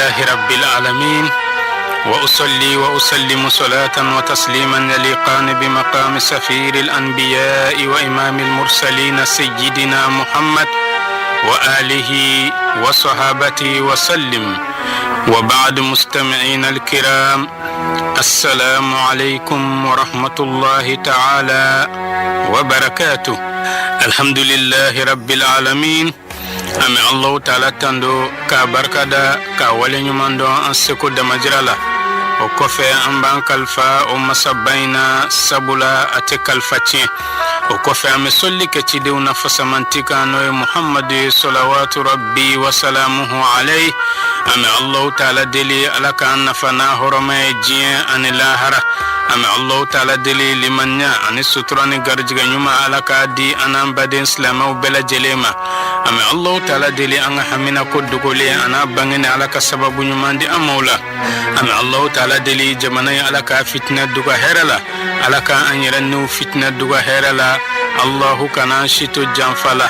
لله رب العالمين وأصلي وأسلم صلاة وتسليما يليقان بمقام سفير الأنبياء وإمام المرسلين سيدنا محمد وآله وصحابته وسلم. وبعد مستمعين الكرام، السلام عليكم ورحمة الله تعالى وبركاته. الحمد لله رب العالمين. أمي الله تعالى تندو كبركة كولي نماندو أنسكو دمجرلا وكفي أنبان كالفا ومسابين سبولا أتكالفتين وكفي أمي سولي كتدي ونفس منتكا نوي محمد صلوات ربي وسلامه عليه. أمي الله تعالى دلي ألك أن نفنا هرمي جين أن اللاهرة. أمي الله تعالى دلي لمن أن السطران غرجغ نيوما ألك دي أنا بدين سلامة وبلا جليما. أمي الله تعالى دلي أن حمينا كدقولي أنا بغني ألك سبب نيومان دي أمولا. أمي الله تعالى دلي جماني ألك فتنة دوغا هيرلا ألك أن يرنو فتنة دوغا هيرلا. الله كان شتو جانفلا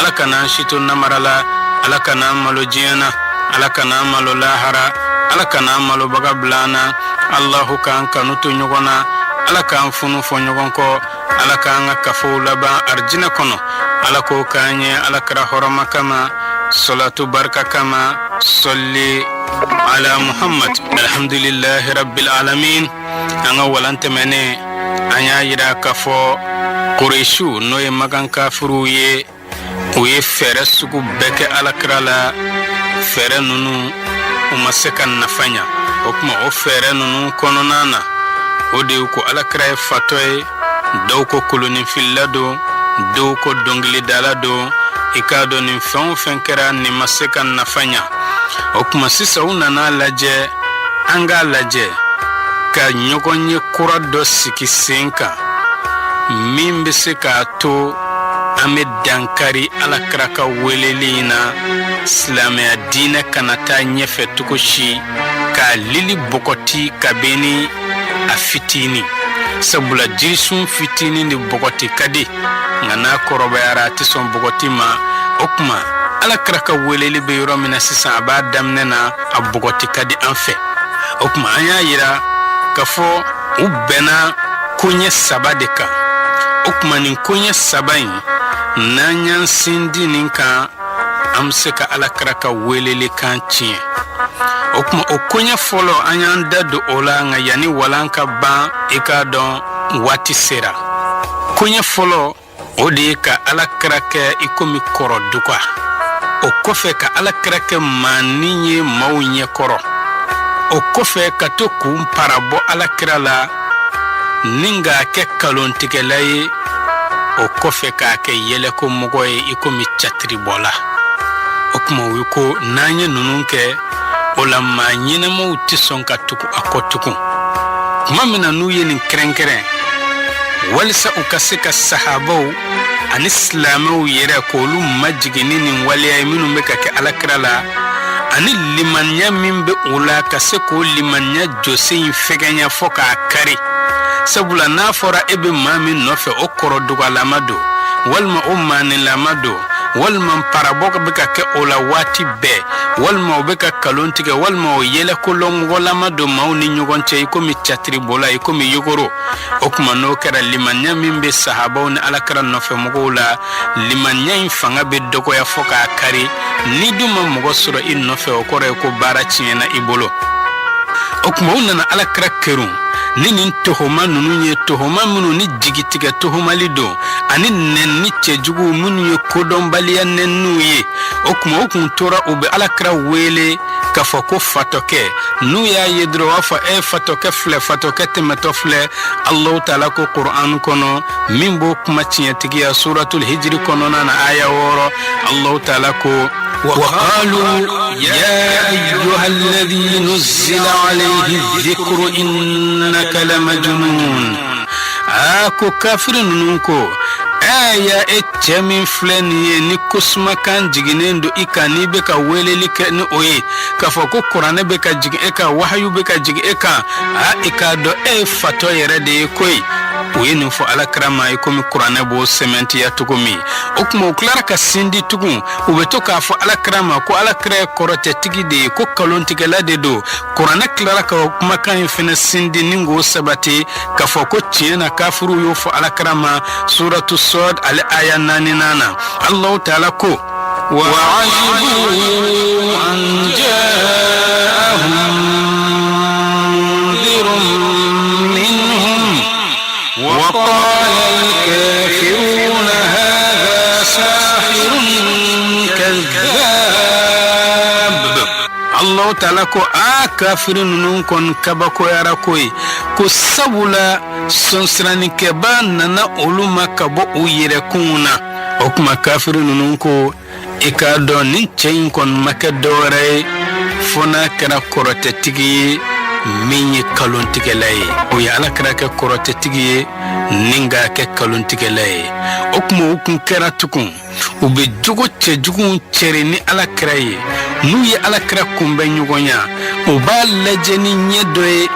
ألك كان شتو نمرلا ألك كان ملو جينا ألك كان ملو لاهرا ألك كان ملو بغبلانا. الله كان كنوتو نيغونا ألك كان فنو فنيغونكو ألك كان كفو لبا أرجنا كنو ألك كان ألك رحرم كما صلاة بركة كما صلي على محمد. الحمد لله رب العالمين. أنا ولنت مني أنا يرا كفو قريشو نوي مغان كافرو وي فرسكو بك ألكرلا فرنونو ومسكن نفنيا وكما او فرنونو كونونانا وديوكو ألكرا فتوي دوكو كلوني فيلادو دوكو دونغلي دالادو ikado ni fɛn fɛn kɛra ni ma se ka nafanya. O kuma sisan u nana lajɛ, an k'a lajɛ ka ɲɔgɔn ye kura dɔ sigi sen kan min bɛ se k'a to an bɛ dankari Alakira ka weleli na silamɛya diinɛ kana taa ɲɛfɛ cogo si, k'a lili bɔgɔti kabini a fitini. Sabula jirisun fitini ni bɔgɔti ka di nga n'a kɔrɔbayara a tɛ sɔn bɔgɔti ma. O kuma Alakira ka weleli bɛ yɔrɔ min na sisan a b'a daminɛ na a bɔgɔti ka di an fɛ. O kuma an y'a yira k'a fɔ u bɛnna koɲɛ saba de kan. O kuma nin koɲɛ saba in n'an y'an sindi nin kan, an bɛ se ka Alakira ka weleli kan tiɲɛ. O kuma o koɲɛ fɔlɔ an y'an da don o la, nka yanni walan ka ban i k'a dɔn waati sera. Koɲɛ fɔlɔ o de ye ka Alakira kɛ i komi kɔrɔduga. O kɔfɛ ka Alakira kɛ maanin ye maaw ɲɛkɔrɔ. O kɔfɛ ka to k'u parabɔ Alakira la ni k'a kɛ kalontigɛla ye. O kɔfɛ k'a kɛ yɛlɛkomɔgɔ ye i komi catiribɔla. O kuma o ye ko n'an ye ninnu kɛ, o la maa ɲɛnɛmaw tɛ sɔn ka tugu a kɔ tugun. Kuma min na n'u ye nin kɛrɛnkɛrɛn walisa u ka se ka sahabaw ani silamɛw yɛrɛ k'olu majigin ni nin waleya ye minnu bɛ ka kɛ Alakira la, ani limaniya min bɛ u la ka se k'o limaniya jɔsen in fɛgɛnya fɔ k'a kari. Sabula n'a fɔra e bɛ maa min nɔfɛ o kɔrɔdugalama don walima o maanilama don walima parabɔ bɛ ka kɛ o la waati bɛɛ, walima o bɛ ka kalon tigɛ, walima o yɛlɛkolonmɔgɔlama don maaw ni ɲɔgɔn cɛ i komi catiribɔla, i komi yogoro. O kuma n'o kɛra limaniya min bɛ sahabaw ni Alakira nɔfɛmɔgɔw la, limaniya in fanga bɛ dɔgɔya fɔ k'a kari. Ni dun ma mɔgɔ sɔrɔ i nɔfɛ, o kɔrɔ ye ko baara tiɲɛna i bolo. O kuma u nana Alakira kɛrun ni nin tohoma nunu ye tohoma minnu ni jigitigɛ tohomali don, ani nɛn ni cɛjugu minnu ye kodɔnbaliya nɛnniw ye. O kuma u kun tora u bɛ Alakira wele k'a fɔ ko fatɔkɛ. N'u y'a ye dɔrɔn u b'a fɔ fatɔkɛ filɛ, fatɔkɛ tɛmɛtɔ filɛ. Allahu taala ko Qur'an kɔnɔ min b'o kuma tiɲɛtigiya suratul hijri kɔnɔna na aya 6. Allahu taala ko وقالوا يا أيها الذي نزل عليه الذكر إنك لمجنون. أكو كافر نونكو aya echemin fleni ni kusma kan jiginen do ikani be ka weleli ke ni oye ka foko Qur'an be ka jigi e ka wahyu be ka jigi e ka a ikado e fato yere de koy u ye nin fɔ alakira ma i komi kuranɛ b'o sɛmɛntiya cogo min. O kuma u tilara ka sindi tugun u bɛ to k'a fɔ alakira ma ko alakira ye kɔrɔtɛtigi de ye ko kalontigɛla de don. kuranɛ tilara ka o kumakan in fɛnɛ sindi ni k'o sabati k'a fɔ ko tiɲɛ na kafiriw y'o fɔ alakira ma suratu sɔd ale aya 4 na. Allahu taala ko وعجبوا أن جاءهم منذر منهم وقال الكافرون هذا ساحر كذاب. الله تعالى ko a kafirin nun kon kabako yara koy ko sabula sonsiranikɛba nana olu ma ka bɔ u yɛrɛkun na. O kuma kafirin nun ko i k'a dɔn nin cɛ in kɔni ma kɛ dɔwɛrɛ ye fo n'a kɛra kɔrɔtɛtigi ye min ye kalontigɛla ye. o ye alakira kɛ kɔrɔtɛtigi ye ni k'a kɛ kalontigɛla ye. o kuma u kun kɛra tugun u bɛ jogo cɛjuguw cɛri ni alakira ye. n'u ye alakira kunbɛ ɲɔgɔn ya u b'a lajɛ ni ɲɛ dɔ ye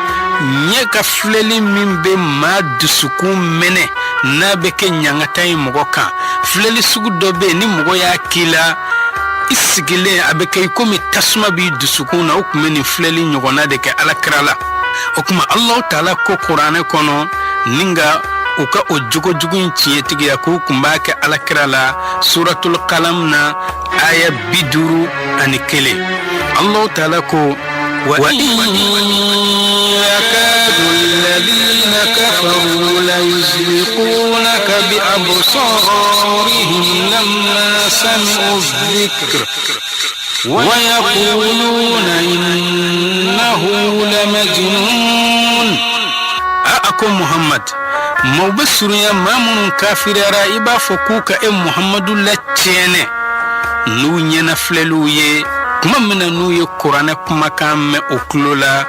ɲɛ ka filɛli min bɛ maa dusukun mɛnɛ n'a bɛ kɛ ɲangata ye mɔgɔ kan. filɛli sugu dɔ bɛ yen ni mɔgɔ y'a k'i la i sigilen a bɛ kɛ i komi tasuma b'i dusukun na. o tun bɛ nin filɛli ɲɔgɔnna de kɛ alakira la. o kuma Allahu taala ko kuranɛ kɔnɔ ni nka u ka o jogojugu in tiɲɛtigiya k'u kun b'a kɛ alakira la suratul qalam na aya 51. Allahu taala ko وإن يكاد الذين كفروا ليزلقونك بأبصارهم لما سمعوا الذكر ويقولون إنه لمجنون. أكو محمد مبصر يا مامون كافر رائبا فكوك محمد لا تشينه نو ينفللويه kuma mina n'u ye kuranɛ kumakan mɛn o tulo la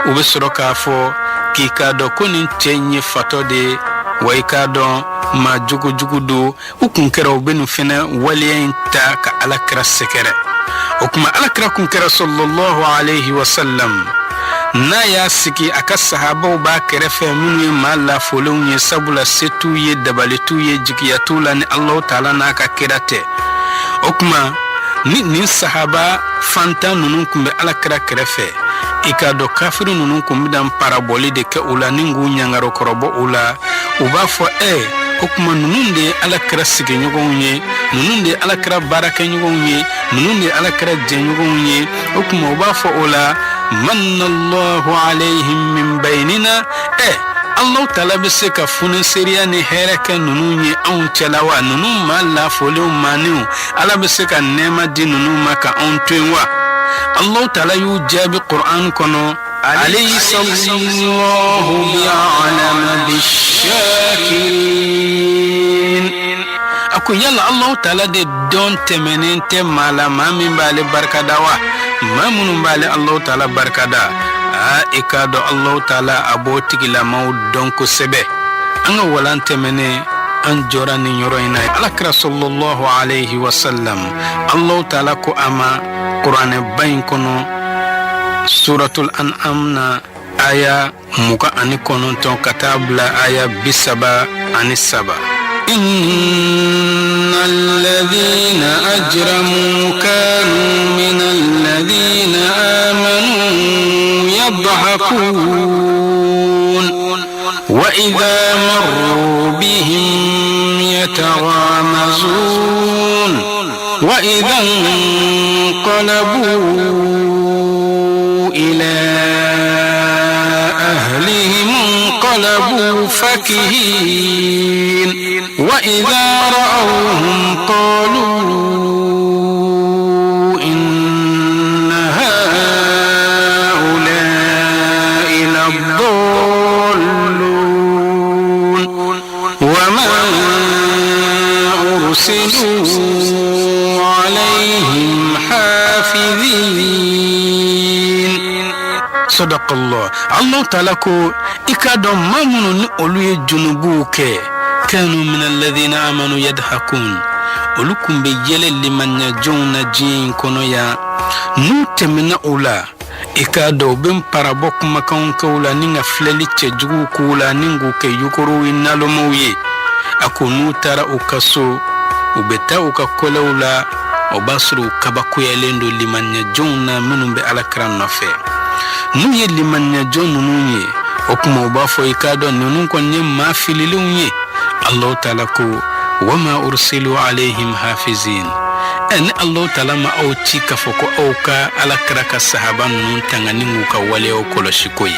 u bɛ sɔrɔ k'a fɔ k'i k'a dɔn ko nin cɛ in ye fatɔ de ye wa i k'a dɔn maa jugujugu don. u kun kɛra u bɛ nin fɛnɛ waleya in ta ka alakira sɛgɛrɛ. o kuma alakira kun kɛra sallallahu alayhi wa sallam n'a y'a sigi a ka sahabaw b'a kɛrɛfɛ minnu ye maa lafolenw ye sabula se t'u ye dabali t'u ye jigiya t'u la ni Allahu taala n'a ka kira tɛ. o kuma ni sahaba fantan nunun kun bɛ alakira kɛrɛfɛ i k'a dɔn kafiri nunun kun bɛ parabɔli de kɛ u la ni k'u ɲangaro kɔrɔbɔ u la. u b'a fɔ o kuma nunun de ye alakira sigiɲɔgɔnw ye nunun de ye alakira baarakɛɲɔgɔnw ye nunun de ye alakira jɛɲɔgɔnw ye. o kuma u b'a fɔ o la manallahu alayhim min baynina. Allahu taala bɛ se ka funiseriya ni hɛrɛ kɛ nunun ye anw cɛla wa? nunun maa lafolenw maaniw ala bɛ se ka nɛɛma di nunun ma ka anw to yen wa? Allahu taala y'u jaabi Qur'an kɔnɔ alaysa Allahu bi'alama bishakirin. a ko yala Allahu taala de dɔn tɛmɛnen tɛ maa la maa min b'ale barikada wa? maa minnu b'ale Allahu taala barikada i k'a dɔn Allahu taala a b'o tigilamaw dɔn kosɛbɛ. an ka walan tɛmɛnen an jɔra nin yɔrɔ in na alakira sallallahu alayhi wa sallam Allahu taala ko a ma kuranɛ ba in kɔnɔ suratul an'am na aya 29 ka taa bila aya 37. إن الذين أجرموا كانوا من الذين آمنوا يضحكون وإذا مروا بهم يتغامزون وإذا انقلبوا إلى أهلهم انقلبوا فكهين وإذا رأوهم قالوا إن هؤلاء لضالون وما أرسلوا عليهم حافظين. صدق الله. الله تعالى كو إكادو مامون أولي جنوبوك كانوا من الذين آمنوا يضحكون ولكم بيجل لمن يجون جين كنويا نوت من أولا ika do bin parabok makan kawla ninga fleli chejugu kula ningu ke yukuru inalomoye akunu tara ukaso ubeta ukakolawla obasru kabakuyalendo limanya jonna minumbe alakran nofe nuye limanya jonnu nuye okuma obafo ika do nunu konye mafililunye Allah ta'ala ko wama ursilu alaihim hafizin en Allah ta'ala ma auti kafoko auka alakra ka sahaba nun tangani nguka wale o koloshikoyi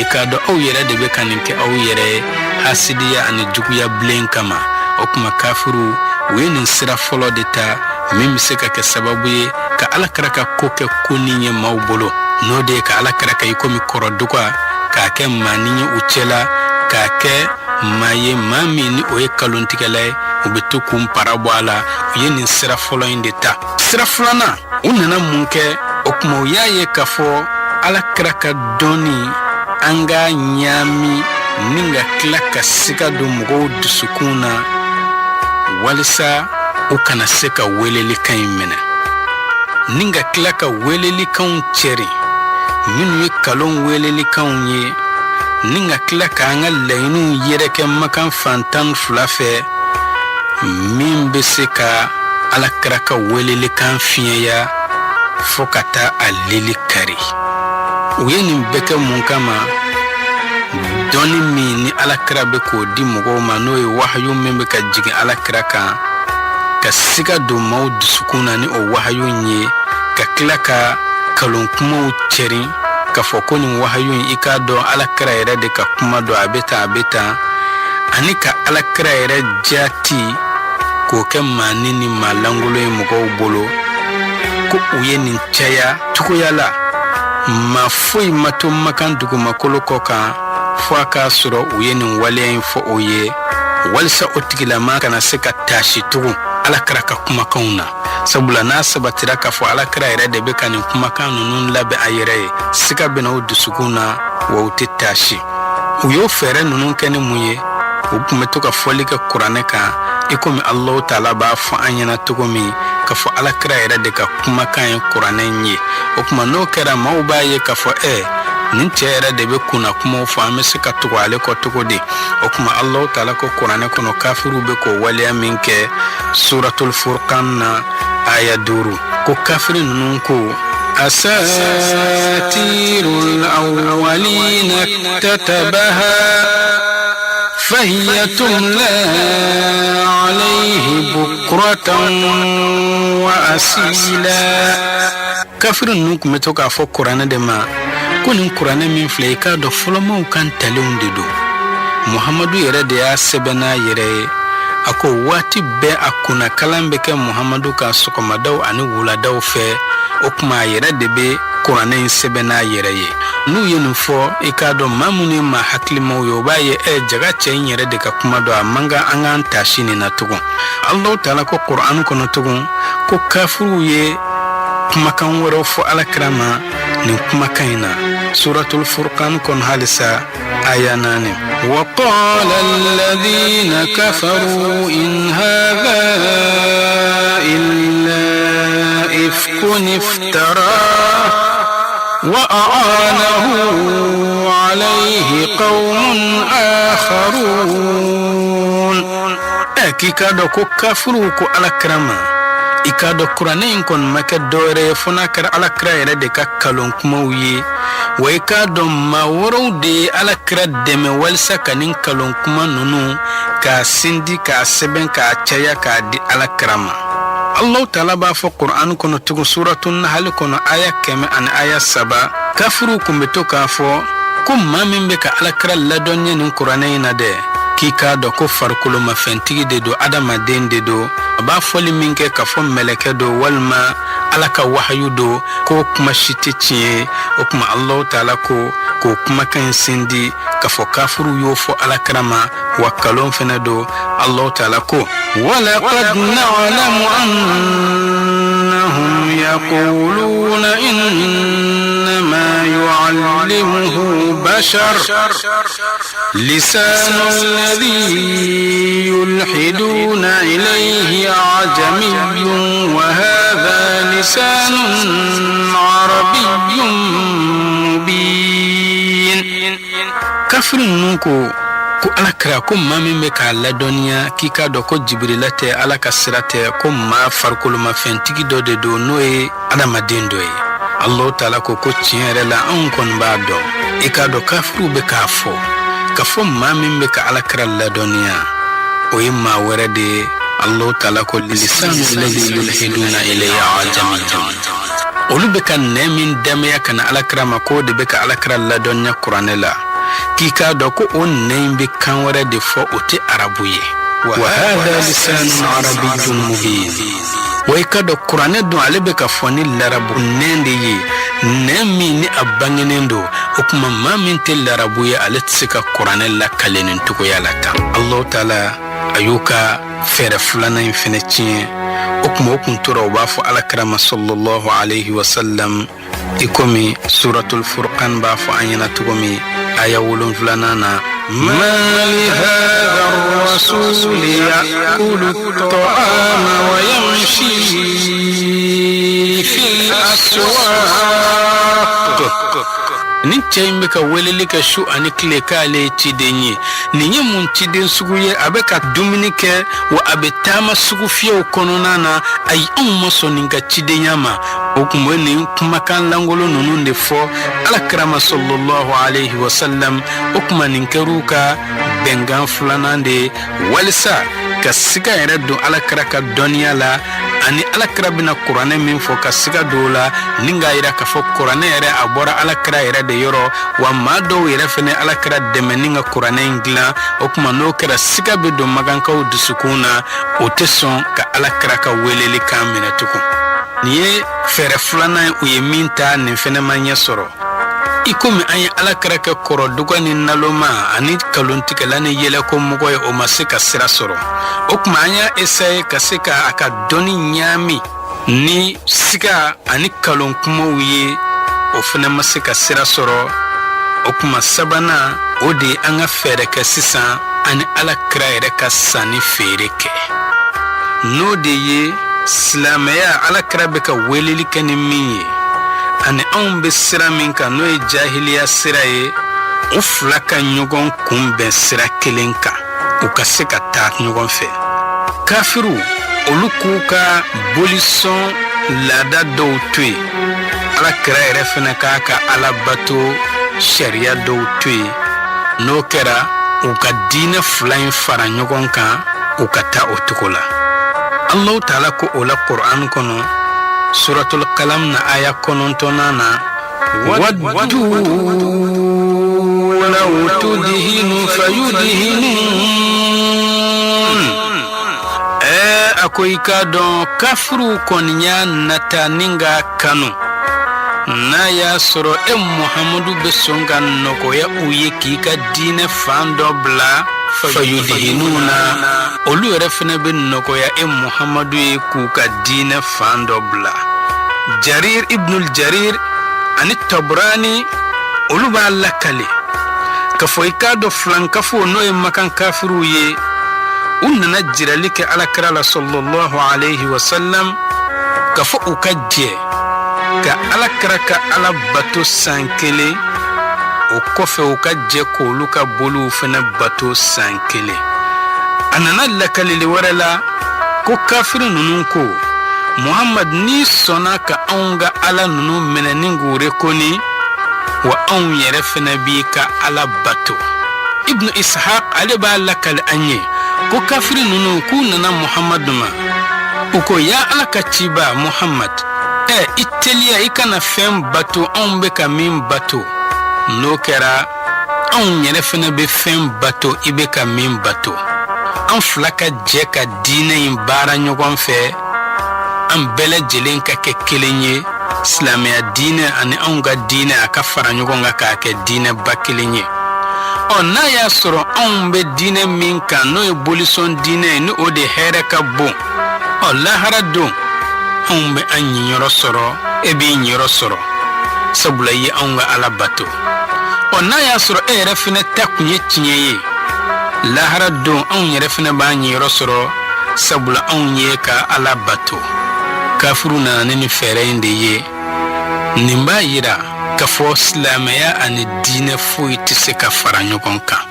ikado au yere de bekaninke au yere hasidiya ani juguya blen kama okuma kafiru weni sira folo deta mimi seka ke sababu ye ka alakra ka koke kuninye maubolo node ka alakra ka ikomi korodukwa ka ke maninye uchela ka ke maye mami ni oye kalontigalay ubetu kum parabwala yeni sira folo indeta sira fulana unana munke okmo yaye kafo ala kraka doni anga nyami ninga klaka sika do mugo dusukuna walisa ukana seka weleli kaimena ninga klaka weleli kaun cheri minu kalon weleli kaun ye ninga klaka anga leinu yereke makan fantan flafe min beseka ala kraka weleli kan fiya fokata alili kari uyeni beke munkama doni mi ni ala krabe ko di mugo ma noy wahyu membe ka jigi ala kraka ka siga do maud sukuna ni o wahyu nye ka klaka kalon kuma ucheri ka fokoni wahyu ika do ala kraire de ka kuma do abeta anika ala kraire jati ko ke manini malangulo mugo bolo ko uyeni chaya tukuyala mafoi mato makan dugu makolo koka faka suro uyeni wale info oye walsa otigila makana seka tashi tugu alakra ka kuma kauna sabula na sabatira ka fo alakra ire de bekani kuma kanu nun labe ayire sika bena udusuguna wa utitashi uyo fere nunun kene muye upumeto ka folika kuraneka ikomi Allah ta'ala ba fa anyana tugomi ka fo alakra ire de ka kuma kan kuranenye okuma no kera mauba ye ka fo nin chere de be kuna kuma fo amese ka tugo ale ko tugo de okuma Allah ta'ala ko kurane kono kafiru be ko waliya minke suratul furqan aya duru ko kafirin nun ko asatirul awwalina tatabaha فهي تملى عليه بكرة وأصيلا كافر نوك متوكا فو قرآن دما كون قرآن من فليكا دو فلما كان تلون دو محمد يرد يا سبنا يري ako wati be akuna kalambe ke Muhammadu ka sokoma daw ani wula daw fe okuma yere debe Qur'anin sebena yere ye nu yenu fo ikado mamuni ma haklimo yo baye jaga chen yere de ka kuma do amanga angan tashini na tugun Allah ta'ala ko Qur'an kono tugun ko kafuru ye kuma kan woro fo alakrama ni kuma kaina suratul furqan kon halisa ayanani وقال الذين كفروا إن هذا إلا إفك افتراه وأعانه عليه قوم آخرون أكيكادو كفروا على كرما ikado Qur'anin kon make dore funa kar ala kraire de kakkalon kuma wiye wa ikado maworo de ala kra de me walsa kanin kalon kuma nunu ka sindi ka seben ka chaya ka di ala krama Allah ta'ala ba fa Qur'an kono tugu suratun nahl kono aya keme an aya saba kafuru kumbeto ka fo kum mamin be ka ala kra ladonye nin Qur'anina de kika do ko farkulo mafentigi de do adama dende do ba foli minke ka fo meleke do walma alaka wahyu do ko kuma shitici o kuma Allah ta'ala ko kuma kan sindi ka fo kafuru yo fo alakrama wakalon fena do Allah ta'ala ko wala qad na'lamu annahum yaquluna innama yu'allimuhu bashar لسان الذي يلحدون إليه عجمي وهذا لسان عربي kafirin nun ko alakra ko mami me ka ladonia kika do ko jibrila te alaka sirate ko ma farkulu ma fentigi do de do noe adamaden do e Allah taala ko tiere la an kon ba do e ka do kafiru be ka fo mami me ka alakra ladonia o yimma werede Allah taala ko lisanu alladhi yulhiduna ilayya ajami olu be kan nemin damiya kana alakra ma ko de be ka alakra ladonia qur'anela kika do ko on nembe kan wara de fo oti arabuye wa hada lisanun arabiyyun mubin way ka do qur'ane do alebe ka foni larabu nende yi nemi ni abangenendo okuma mamin tel larabuye aletsika qur'ane la kalenin tuko yalata Allah taala ayuka fere fulana infinitie okuma okuntura wafo alakrama sallallahu alayhi wa sallam ikomi suratul furqan bafo anyana tukomi aya wulun fulanana ma li hadha ar-rasul ya'kulu at-ta'ama wa yamshi fil aswaq ni chembe ka welele ka shu anikle ka le tidenye ni mun tiden suguye abeka dominike wa abetama sugu fiyo kononana ay umma soninga tidenyama okumweni kumakan langolo nununde fo alakrama sallallahu alayhi wa sallam okuma ninkeruka bengan fulanande walisa ka siga yreddo alakraka dunya la ani alakra bina qur'ane min fo ka siga dola ninga ira ka fo qur'ane ere abora alakra ere de yoro wa mado ire fene alakra de meninga qur'ane ingla okuma no kra siga be do maganka o dusukuna o teson ka alakra ka weleli kamina tuku niye fere fulana uye minta ni fene manya soro ikomi anya alakra ka koro dugani naloma ani kaluntika lani yele ko mugoy o masika sira soro okuma anya essay ka sika aka doni nyami ni sika ani kalon kuma wiye o fene masika sira soro okuma sabana odi anga fere ka sisa ani alakra ere ka sani fere ke no de ye Slamaya alakra beka weleli kani minye ani be sira min ka no e jahiliya sira ye o flaka nyogon kumbe sira kelenka o ka se ka ta nyogon fe kafiru olukuka bolison lada do tui alakra ere fena ka alabato sharia do tui no kera o ka dina flain fara nyogon ka o ka ta otukola Allah taala ko ola Qur'an kono suratul qalam na aya konontonana waddu law tudhinu fayudhinun akoika don kafru konya nataninga kanu na ya soro Muhammadu besonga noko ya uye kika dine fando bla fayudhinuna olu refene bin noko ya Muhammadu e kuka dine fando bla Jarir ibn al-Jarir ani Tabrani olu ba lakale kafoika do flankafo no e makan kafiru ye unna jiralike ala krala sallallahu alayhi wa sallam kafo ukajje ka ala kraka ala bato sankele o kofe ukajje ko luka bolu fena bato sankele anana lakale le warala ko kafiru nunun ko Muhammad ni sona ka aunga ala nunu meneningu rekoni wa aun yere fena bi ka ala bato Ibn Ishaq ale ba lakale anye ko kafiri nunu ku nana Muhammad ma uko ya ala kachiba Muhammad itelia ikana fem bato on be ka min bato no kera on yere fena be fem bato ibe ka min bato an flaka je ka dine in bara nyogon fe an bele jelen ka ke kelenye islamia dine ani onga dine aka fara nyogon ka ke dine bakelenye on na ya soro on be dine min kan no e bolison dine ni o de here ka bon Allah harado on be anyi nyoro soro e bi nyoro soro sabula yi onga ala bato on na ya soro e refine takunye tinyeye la harado on yere fine ba nyoro soro sabula on ye ka ala bato kafiruna nini fere inde ye nimba yira ka fɔ silamɛya ani diinɛ foyi tɛ se ka fara ɲɔgɔn kan.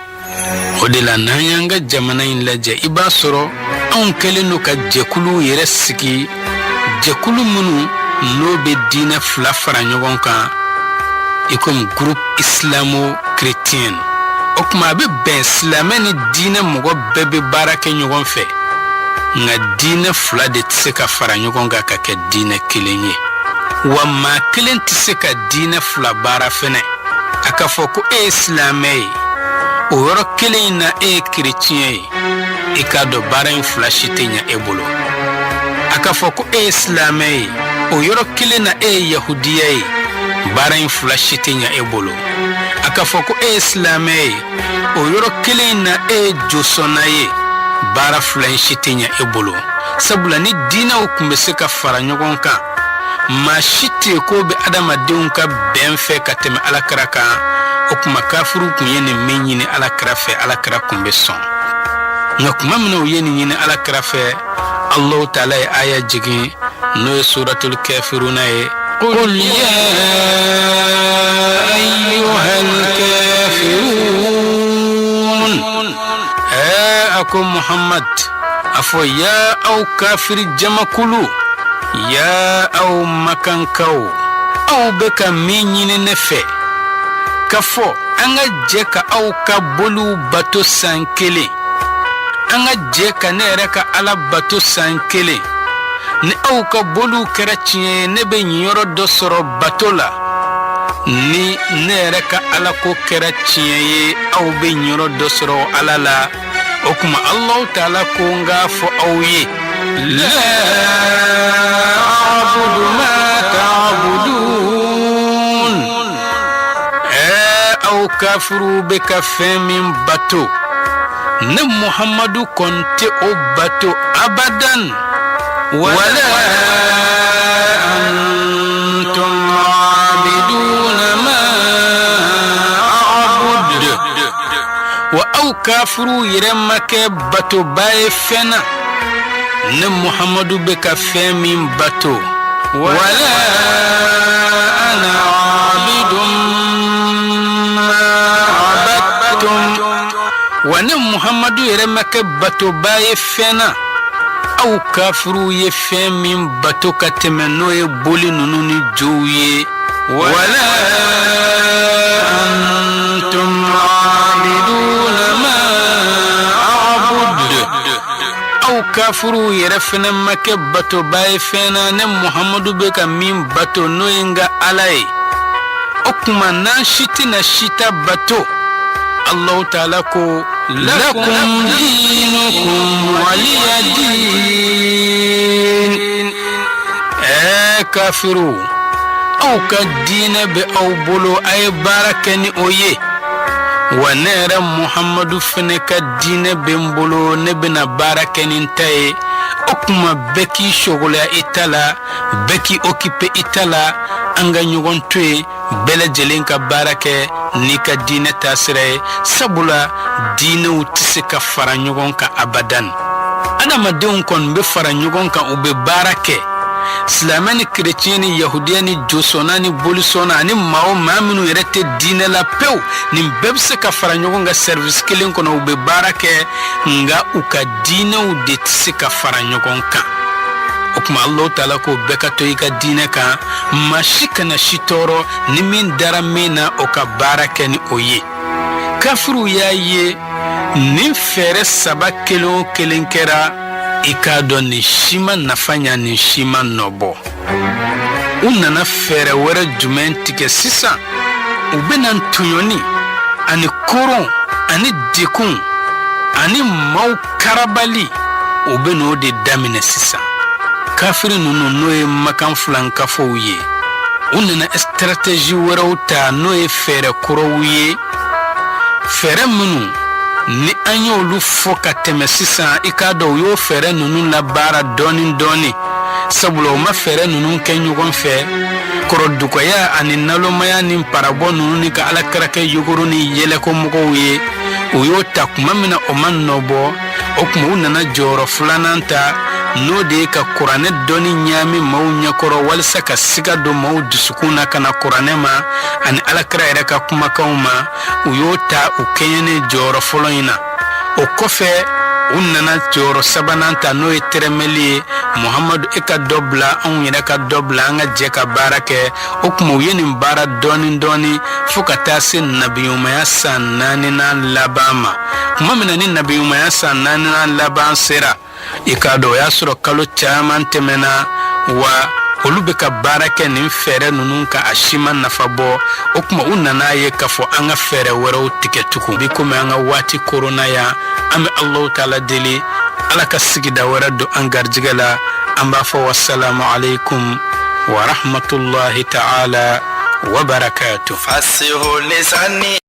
O de la n'an y'an ka jamana in lajɛ i b'a sɔrɔ anw kɛlen don ka jɛkulu yɛrɛ sigi, jɛkulu minnu n'o bɛ diinɛ fila fara ɲɔgɔn kan i komi groupe islamo-chrétien. O kuma a bɛ bɛn silamɛ ni diinɛ mɔgɔ bɛɛ bɛ baara kɛ ɲɔgɔn fɛ, nka diinɛ fila de tɛ se ka fara ɲɔgɔn kan ka kɛ diinɛ kelen ye. Wa maa kelen tɛ se ka diinɛ fila baara fɛnɛ. A ka fɔ ko e ye silamɛ ye, o yɔrɔ kelen in na e ye chrétien ye, i k'a dɔn baara in fila si tɛ ɲɛ e bolo. A ka fɔ ko e ye silamɛ ye, o yɔrɔ kelen na e ye yahudiya ye, baara in fila si tɛ ɲɛ e bolo. A ka fɔ ko e ye silamɛ ye, o yɔrɔ kelen in na e ye josɔnna ye, baara fila in si tɛ ɲɛ e bolo. Sabula ni diinɛw tun bɛ se ka fara ɲɔgɔn kan, maa si tɛ ko bɛ adamadenw ka bɛn fɛ ka tɛmɛ alakira kan, o kuma kafiru kun ye nin min ɲini alakira fɛ, alakira kun bɛ sɔn. Nka kuma min u ye nin ɲini alakira fɛ, Allahu Ta'ala ye aya jigin n'o ye suratul kafiruna ye. Qul ya ayyuhal kafirun. Ako Muhammad, a fɔ ya aw kafiri jamakulu, ya aw makankaw, aw bɛ ka min ɲini ne fɛ, ka fɔ an ka jɛ ka aw ka boliw bato san kelen, an ka jɛ ka ne yɛrɛ ka Ala bato san kelen. Ni aw ka boliw kɛra tiɲɛ ye, ne bɛ ɲiyɔrɔ dɔ sɔrɔ bato la. Ni ne yɛrɛ ka Ala ko kɛra tiɲɛ ye, aw bɛ ɲiyɔrɔ dɔ sɔrɔ Ala la. O kuma Allahu Ta'ala ko n k'a fɔ aw ye, la a'budu ma ta'budun. Aw kafiru bɛ ka fɛn min bato, ne Muhammadu kɔni tɛ o bato abadan. Wala antum abiduna ma a'budu. Wa aw kafiru yɛrɛ ma kɛ batoba ye fɛn na, ne Muhammadu bɛ ka fɛn min bato. Wala ana abidun ma abattum. Wa ne Muhammadu yɛrɛ ma kɛ batoba ye fɛn na, aw kafiru ye fɛn min bato ka tɛmɛ n'o ye boli ninnu ni jow ye. Wala antum abiduna ma a'budu. Aw kafiru yɛrɛ fɛnɛ ma kɛ batoba ye fɛn na, ne Muhammadu bɛ ka min bato n'o ye n ka Ala ye. O kuma n'an si tɛna sita bato, Allahu Ta'ala ko lakum dinukum waliya din. Kafiru, aw ka diinɛ bɛ aw bolo, a ye baara kɛ ni o ye. Wa ne yɛrɛ Muhammadu fɛnɛ ka diinɛ bɛ n bolo, ne bɛna baara kɛ ni n ta ye. O kuma bɛɛ k'i sɔgɔlaya i ta la, bɛɛ k'i occupé i ta la, an ka ɲɔgɔn to yen, bɛɛ lajɛlen ka baara kɛ n'i ka diinɛ taasira ye. Sabula diinɛw tɛ se ka fara ɲɔgɔn kan abadan. Adamadenw kɔni bɛ fara ɲɔgɔn kan, u bɛ baara kɛ. Silamɛ ni chrétien ni yahudiya ni josɔnna ni bolisɔnna ani maa o maa minnu yɛrɛ tɛ diinɛ la pewu, nin bɛɛ bɛ se ka fara ɲɔgɔn kan service kelen kɔnɔ, u bɛ baara kɛ, nka u ka diinɛw de tɛ se ka fara ɲɔgɔn kan. O kuma Allahu Ta'ala ko bɛɛ ka to i ka diinɛ kan, maa si kana si tɔɔrɔ ni min dara min na, o ka baara kɛ ni o ye. Kafiru y'a ye nin fɛɛrɛ saba kelen o kelen kɛra, i k'a dɔn nin si ma nafa ɲa, nin si ma nɔbɔ. U nana fɛɛrɛ wɛrɛ jumɛn tigɛ sisan? U bɛna tɔɲɔni ani koron ani dekun ani maaw karabali, u bɛna o de daminɛ sisan. Kafiri ninnu n'o ye makan filankafow ye, u nana stratégie wɛrɛw ta n'o ye fɛɛrɛ kuraw ye. Fɛɛrɛ minnu ni an y'olu fɔ ka tɛmɛ sisan, i k'a dɔn u y'o fɛɛrɛ ninnu labaara dɔɔni dɔɔni. Sabula u ma fɛɛrɛ ninnu kɛ ɲɔgɔn fɛ, kɔrɔdugaya ani nalomaya ni parabɔ ninnu ni ka alakira kɛ yogoro ni yɛlɛko mɔgɔw ye, u y'o ta kuma min na o ma nɔbɔ. O kuma u nana jɔyɔrɔ filanan ta n'o de ka kuranɛ dɔni ɲaami maaw ɲɛkɔrɔ walisa ka siga don maaw dusukun na ka na kuranɛ ma ani alakira yɛrɛ ka kumakanw ma u y'o ta u kɛɲɛnen jɔyɔrɔ fɔlɔ in na. o kɔfɛ u nana jɔyɔrɔ sabanan ta n'o ye tɛrɛmɛli ye. Muhamadu e ka dɔ bila anw yɛrɛ ka dɔ bila an ka jɛ ka baara kɛ. o kuma u ye nin baara dɔɔni dɔɔni fo ka taa se nabiyumaya san 4nan laban ma. kuma min na ni nabiyumaya san 4nan laban sera i k'a dɔn o y'a sɔrɔ kalo caman tɛmɛna wa olu bɛ ka baara kɛ nin fɛɛrɛ ninnu ka a si ma nafa bɔ. o kuma u nana ye k'a fɔ an ka fɛɛrɛ wɛrɛw tigɛ tugun bi komi an ka waati korona yan an bɛ Alahu taala deli ala ka sigida wɛrɛ don an garijɛgɛ la. an b'a fɔ wassalamu alaikum wa rahmatullahi ta'ala wa barakatuh. fasihu lisani